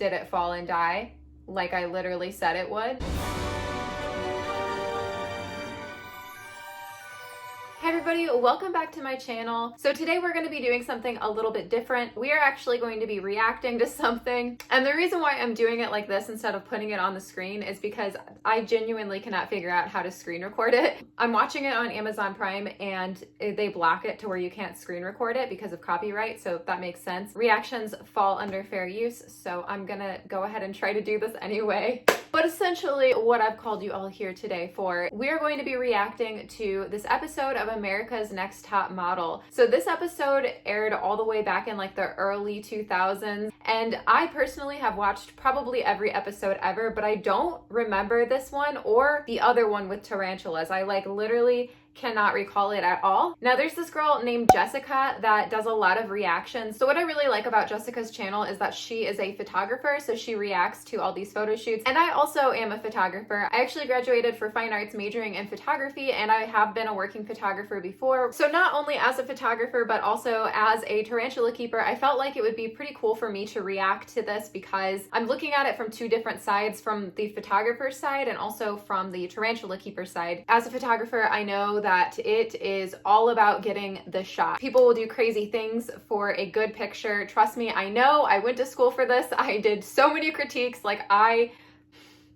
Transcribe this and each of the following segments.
Did it fall and die like I literally said it would? Hey everybody, welcome back to my channel. So today we're going to be doing something a little bit different. We are actually going to be reacting to something. And the reason why I'm doing it like this instead of putting it on the screen is because I genuinely cannot figure out how to screen record it. I'm watching it on Amazon Prime and they block it to where you can't screen record it because of copyright, so that makes sense. Reactions fall under fair use, so I'm gonna go ahead and try to do this anyway. But essentially what I've called you all here today for, we are going to be reacting to this episode of America's Next Top Model. So this episode aired all the way back in like the early 2000s, and I personally have watched probably every episode ever, but I don't remember this one or the other one with tarantulas. I like literally cannot recall it at all. Now there's this girl named Jessica that does a lot of reactions. So what I really like about Jessica's channel is that she is a photographer, so she reacts to all these photo shoots. And I also am a photographer. I actually graduated for fine arts majoring in photography, and I have been a working photographer before. So not only as a photographer, but also as a tarantula keeper, I felt like it would be pretty cool for me to react to this because I'm looking at it from two different sides, from the photographer side and also from the tarantula keeper side. As a photographer, I know that it is all about getting the shot. People will do crazy things for a good picture. Trust me, I know. I went to school for this. I did so many critiques.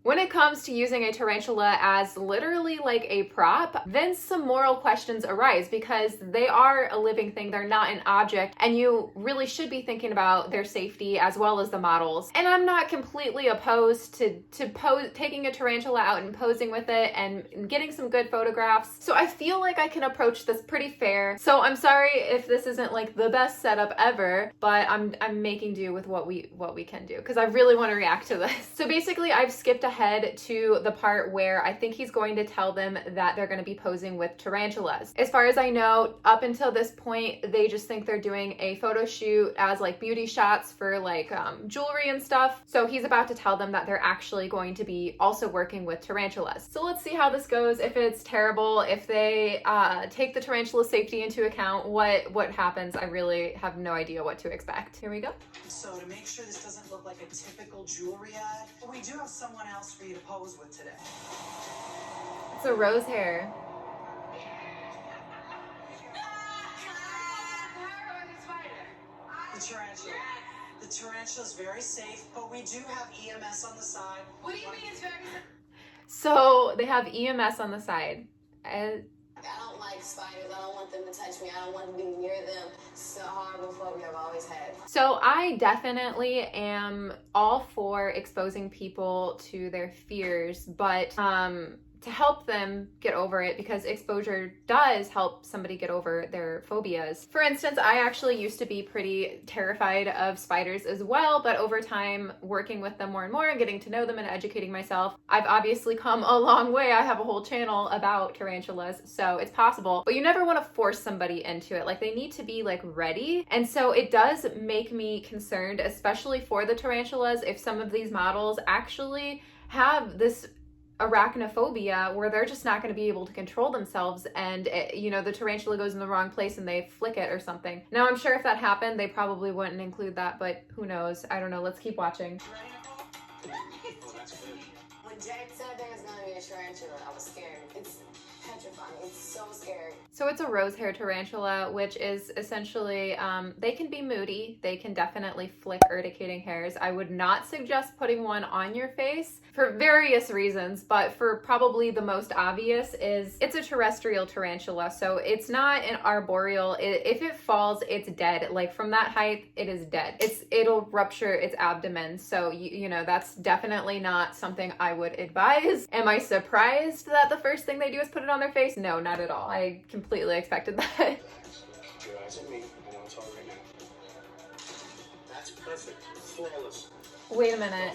When it comes to using a tarantula as literally like a prop, then some moral questions arise because they are a living thing. They're not an object, and you really should be thinking about their safety as well as the models. And I'm not completely opposed to taking a tarantula out and posing with it and getting some good photographs. So I feel like I can approach this pretty fair. So I'm sorry if this isn't like the best setup ever, but I'm making do with what we can do because I really want to react to this. So basically I've skipped ahead to the part where I think he's going to tell them that they're going to be posing with tarantulas. As far as I know, up until this point, they just think they're doing a photo shoot as like beauty shots for like jewelry and stuff. So he's about to tell them that they're actually going to be also working with tarantulas. So let's see how this goes. If it's terrible, if they take the tarantula safety into account, what happens, I really have no idea what to expect. Here we go. So to make sure this doesn't look like a typical jewelry ad, we do have someone else for you to pose with today. It's a rose hair. The tarantula. The tarantula is very safe, but we do have EMS on the side. What do you mean it's very safe? So they have EMS on the side. I don't like spiders. I don't want them to touch me. I don't want to be near them. It's a horrible phobia I've always had. So I definitely am all for exposing people to their fears, but to help them get over it, because exposure does help somebody get over their phobias. For instance, I actually used to be pretty terrified of spiders as well, but over time, working with them more and more and getting to know them and educating myself, I've obviously come a long way. I have a whole channel about tarantulas, so it's possible, but you never want to force somebody into it. Like, they need to be like ready. And so it does make me concerned, especially for the tarantulas, if some of these models actually have this arachnophobia where they're just not going to be able to control themselves, and the tarantula goes in the wrong place and they flick it or something. Now, I'm sure if that happened, they probably wouldn't include that, but who knows? I don't know. Let's keep watching. When Jack said there was going to be a tarantula, I was scared. It's petrifying. It's so scary. So it's a rose hair tarantula, which is essentially, they can be moody. They can definitely flick urticating hairs. I would not suggest putting one on your face for various reasons, but for probably the most obvious is it's a terrestrial tarantula. So it's not an arboreal. If it falls, it's dead. Like, from that height, it is dead. It'll rupture its abdomen. So, that's definitely not something I would advise. Am I surprised that the first thing they do is put it on their face? No, not at all. I completely expected that. Your eyes at me. I know it's all right now. That's perfect. Flawless. Wait a minute.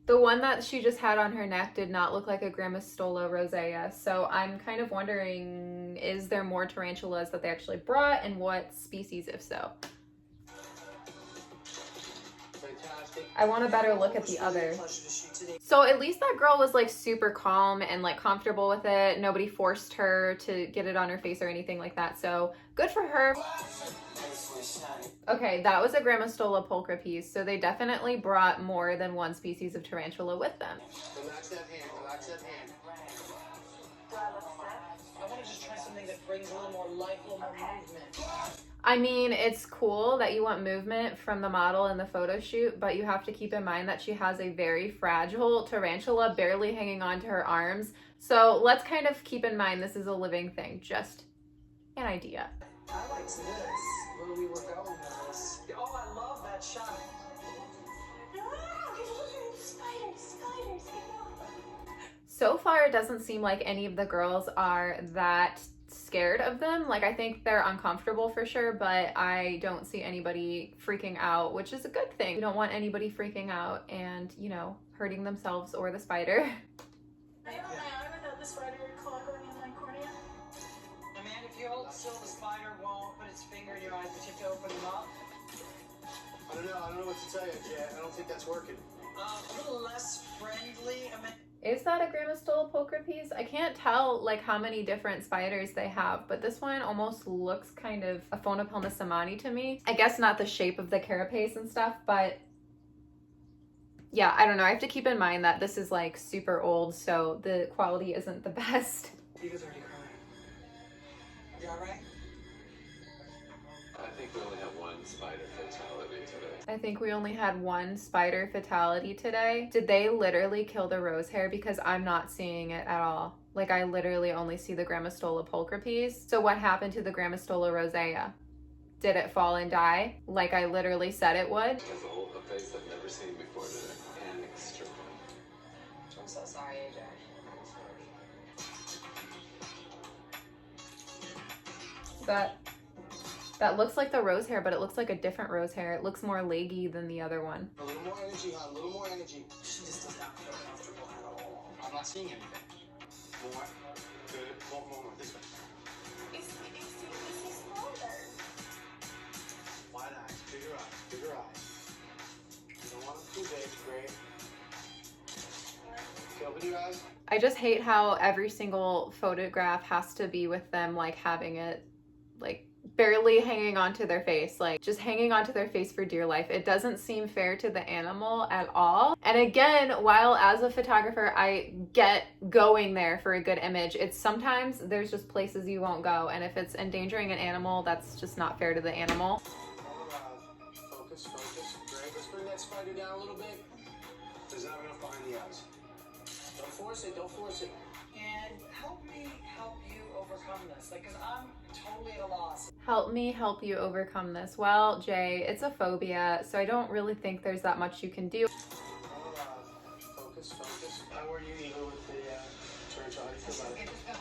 The one that she just had on her neck did not look like a Grammostola rosea, so I'm kind of wondering, is there more tarantulas that they actually brought, and what species if so? Fantastic. I want a better look at the other. So at least that girl was like super calm and like comfortable with it. Nobody forced her to get it on her face or anything like that. So good for her. Okay, that was a Grammostola pulchra piece. So they definitely brought more than one species of tarantula with them. Relax that hand, relax that hand. I want to just try something that brings a little more life, a little more movement. I mean, it's cool that you want movement from the model in the photo shoot, but you have to keep in mind that she has a very fragile tarantula barely hanging on to her arms. So let's kind of keep in mind this is a living thing, just an idea. I liked this, where we were going with this. Oh, I love that shot. So far, it doesn't seem like any of the girls are that scared of them. Like, I think they're uncomfortable for sure, but I don't see anybody freaking out, which is a good thing. You don't want anybody freaking out and, you know, hurting themselves or the spider. I don't know the spider claw going in my cornea. Amanda, if you hold still, the spider won't put its finger in your eyes, but you have to open them up. I don't know what to tell you, Jet. I don't think that's working. A little less friendly. Amanda. Is that a Grammostola pulchra piece? I can't tell like how many different spiders they have, but this one almost looks kind of a Phonopelma samani to me. I guess not the shape of the carapace and stuff, but yeah, I don't know. I have to keep in mind that this is like super old, so the quality isn't the best. You guys already crying. You alright? I think we only have one spider fatality today. I think we only had one spider fatality today. Did they literally kill the rose hair? Because I'm not seeing it at all. Like, I literally only see the Grammostola pulchra piece. So what happened to the Grammostola rosea? Did it fall and die? Like I literally said it would? Has a face I've never seen before today. And extremely. I'm so sorry, AJ. That looks like the rose hair, but it looks like a different rose hair. It looks more leggy than the other one. A little more energy, hon. A little more energy. She just does not feel comfortable at all. I'm not seeing anything. More. Good. More. This way. It's smaller. Wide eyes. Bigger eyes. You don't want them too big. Great. Okay, open your eyes. I just hate how every single photograph has to be with them like having it like barely hanging onto their face, like just hanging onto their face for dear life. It doesn't seem fair to the animal at all. And again, while as a photographer I get going there for a good image, it's sometimes there's just places you won't go, and if it's endangering an animal, that's just not fair to the animal. Focus. Great. Let's bring that spider down a little bit. There's not enough behind the eyes. Don't force it. And help me help you overcome this. Like, because I'm totally at a loss. Help me help you overcome this. Well, Jay, it's a phobia, so I don't really think there's that much you can do. Focus. How are you dealing with the tarantula? How do you feel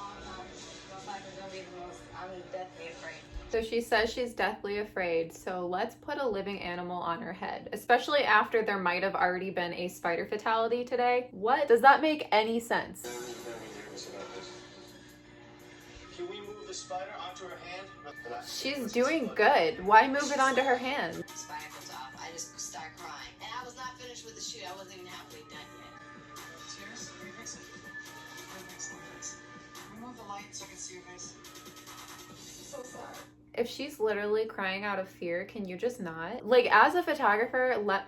about it? I'm deathly afraid. So she says she's deathly afraid, so let's put a living animal on her head, especially after there might have already been a spider fatality today. What? Does that make any sense? I'm very nervous about this. Can we move the spider onto her hand? She's doing good. Why move it onto her hand? The spider comes off. I just start crying. And I was not finished with the shoot. I wasn't even halfway done yet. Tears? Refix it. Remove the light so I can see your face. So sorry. If she's literally crying out of fear, can you just not? Like, as a photographer, let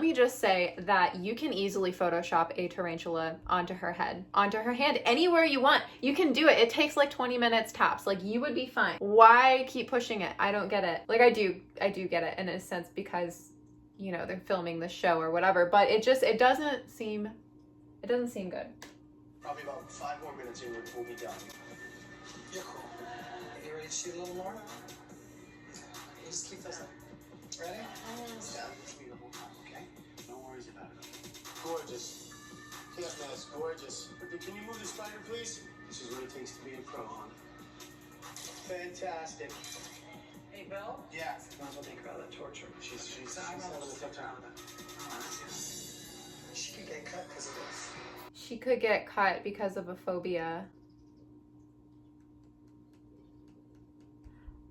me just say that you can easily Photoshop a tarantula onto her head, onto her hand, anywhere you want. You can do it. It takes like 20 minutes tops. Like, you would be fine. Why keep pushing it? I don't get it. Like, I do get it in a sense because, you know, they're filming the show or whatever, but it doesn't seem good. Probably about 5 more minutes and we'll be done. You're cool. You ready to shoot a little more? You just keep those up. Ready? Let's go. The whole time, okay? No worries about it. Gorgeous. Can't miss. Gorgeous. Can you move the spider, please? This is what it takes to be a pro, hon. Fantastic. Hey, Bill? Yeah. Might as well take her out of the torture. She's having a tough time. She could get cut because of this. She could get cut because of a phobia.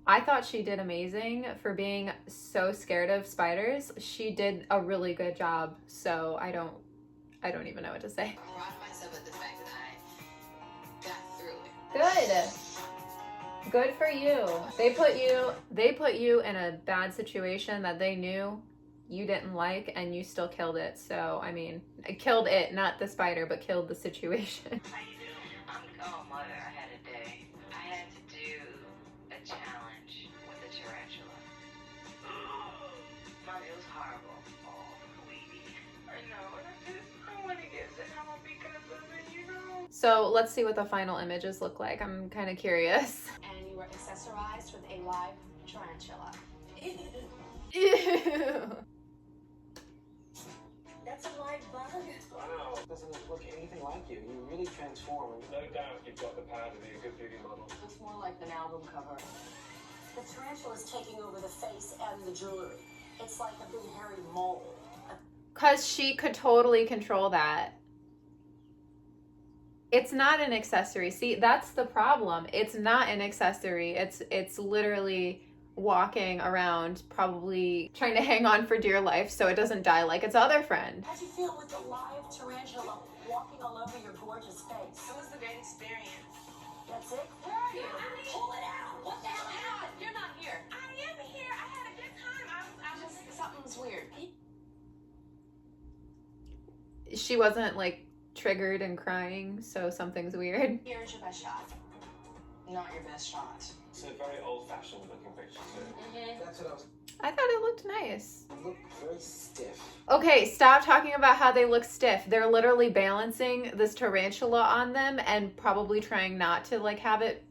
I thought she did amazing for being so scared of spiders. She did a really good job. So I don't even know what to say. I'm proud of myself at the fact that I got through it. Good for you. They put you in a bad situation that they knew you didn't like, and you still killed it. So, I mean, killed it, not the spider, but killed the situation. Oh, mother, I had a day. I had to do a challenge with a tarantula. Mom, it was horrible. Oh, sweetie. I know. I want to get sent home because of it, you know? So, let's see what the final images look like. I'm kind of curious. And you were accessorized with a live tarantula. Ew. That's a live bug? Wow, doesn't look anything like you. You really transform. No doubt you've got the power to be a good beauty model. Looks more like an album cover. The tarantula's taking over the face and the jewelry. It's like a big hairy mole. Because she could totally control that. It's not an accessory. See, that's the problem. It's not an accessory. It's literally walking around, probably trying to hang on for dear life so it doesn't die like its other friend. How'd you feel with the live tarantula walking all over your gorgeous face? It was a great experience. That's it? Where are you? Pull it out! What the hell happened? You're not here. I am here. I had a good time. I was Something's weird. She wasn't like triggered and crying, so something's weird. Here's your best shot. Not your best shot. It's a very old-fashioned looking picture too. That's what I was. I thought it looked nice. You look very stiff. Okay, stop talking about how they look stiff. They're literally balancing this tarantula on them and probably trying not to like have it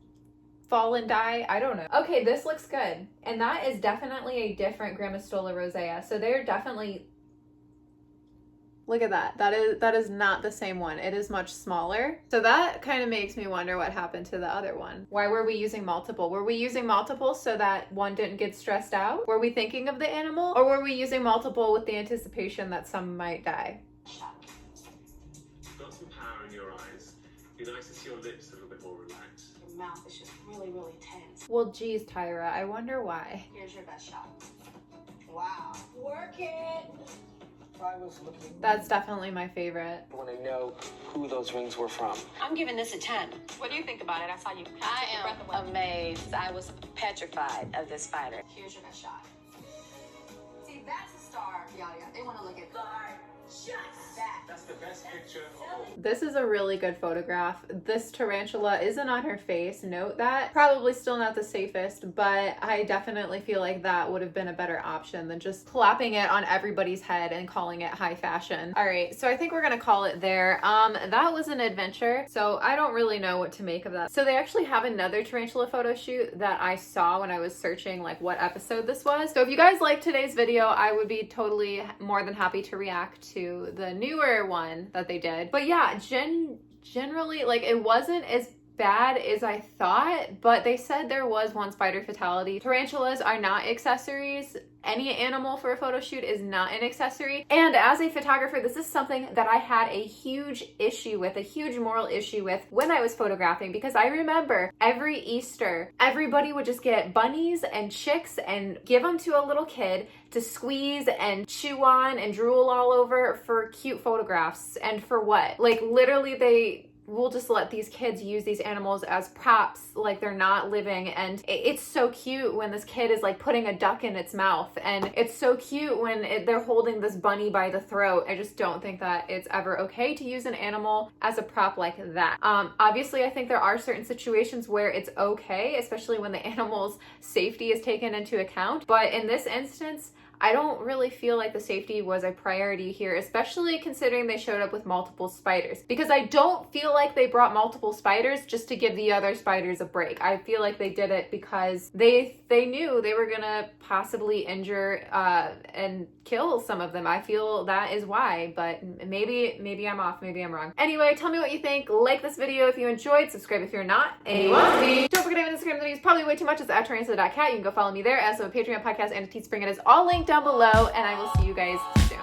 fall and die. I don't know. Okay, this looks good. And that is definitely a different Grammostola rosea. So they're definitely... Look at that. That is not the same one. It is much smaller. So that kind of makes me wonder what happened to the other one. Why were we using multiple? Were we using multiple so that one didn't get stressed out? Were we thinking of the animal? Or were we using multiple with the anticipation that some might die? Got some power in your eyes. Be nice to see your lips a little bit more relaxed. Your mouth is just really, really tense. Well, geez, Tyra, I wonder why. Here's your best shot. Wow. Work it! I was looking. That's definitely my favorite. I want to know who those rings were from. I'm giving this a 10. What do you think about it? I saw you. I am amazed. I was petrified of this spider. Here's your best shot. See, that's a star. Yeah. They want to look at shut that. That's the best picture of all. This is a really good photograph. This tarantula isn't on her face. Note that. Probably still not the safest, but I definitely feel like that would have been a better option than just clapping it on everybody's head and calling it high fashion. All right, so I think we're gonna call it there. That was an adventure, so I don't really know what to make of that. So they actually have another tarantula photo shoot that I saw when I was searching like what episode this was. So if you guys like today's video, I would be totally more than happy to react to the newer one that they did. But yeah, generally, like, it wasn't as bad as I thought, but they said there was one spider fatality. Tarantulas are not accessories. Any animal for a photo shoot is not an accessory. And as a photographer, this is something that I had a huge issue with, a huge moral issue with when I was photographing, because I remember every Easter, everybody would just get bunnies and chicks and give them to a little kid to squeeze and chew on and drool all over for cute photographs. And for what? Like, literally, we'll just let these kids use these animals as props like they're not living. And it's so cute when this kid is like putting a duck in its mouth, and it's so cute when they're holding this bunny by the throat. I just don't think that it's ever okay to use an animal as a prop like that. Obviously, I think there are certain situations where it's okay, especially when the animal's safety is taken into account. But in this instance, I don't really feel like the safety was a priority here, especially considering they showed up with multiple spiders. Because I don't feel like they brought multiple spiders just to give the other spiders a break. I feel like they did it because they knew they were gonna possibly injure and kill some of them. I feel that is why, but maybe I'm off, maybe I'm wrong. Anyway, tell me what you think. Like this video if you enjoyed, subscribe if you're not, and you want to be. Don't forget I have an Instagram that is probably way too much. It's at Tarantula Kat. You can go follow me there. I also have a Patreon, podcast, and a Teespring. It is all linked down below, and I will see you guys soon.